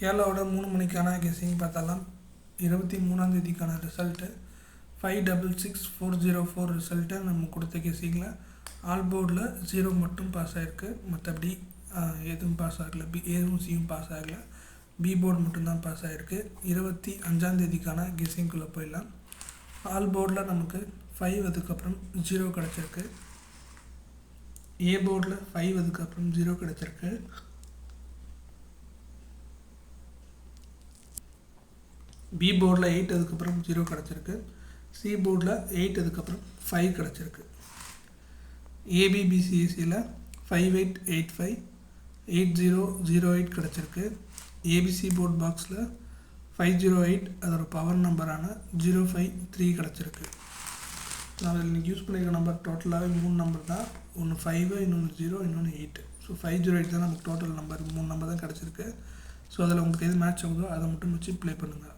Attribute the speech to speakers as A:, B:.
A: கேரளாவோட 3 மணிக்கான guessing பார்த்தாலாம். 23ஆம் தேதிக்கான result 566404 result நம்ம கொடுத்த கெஸ்ஸிங்கில் ஆல் போர்டில் 0 மட்டும் பாஸ் ஆகிருக்கு. மற்றபடி எதுவும் பாஸ் ஆகலை. ஏவும் சியும் பாஸ் ஆகலை. பி போர்டு மட்டும்தான் பாஸ் ஆகிருக்கு. 25ஆம் தேதிக்கான கெஸ்ஸிங்குள்ளே போயிடலாம். ஆல் போர்டில் நமக்கு 5 அதுக்கப்புறம் 0 கிடச்சிருக்கு. ஏ போர்டில் 5 அதுக்கப்புறம் 0 கிடச்சிருக்கு. பி போர்டில் 8 அதுக்கப்புறம் 0 கிடச்சிருக்கு. சி போர்டில் 8 அதுக்கப்புறம் 5 கிடச்சிருக்கு. ஏபிபிசிஎஸ்சியில் 5885 8008 கிடச்சிருக்கு. ஏபிசி போர்ட் பாக்ஸில் 508 அதோட பவர் நம்பரான 053 கிடச்சிருக்கு. நான் இன்றைக்கி யூஸ் பண்ணியிருக்க நம்பர் டோட்டலாகவே 3 நம்பர் தான். ஒன்று 5, இன்னொன்று 0, இன்னொன்று 8. ஸோ 508 தான் நமக்கு டோட்டல் நம்பர். 3 நம்பர் தான் கிடச்சிருக்கு. ஸோ அதில் உங்களுக்கு எது மேட்ச் ஆகுதோ அதை மட்டும் வச்சு ப்ளே பண்ணுங்கள்.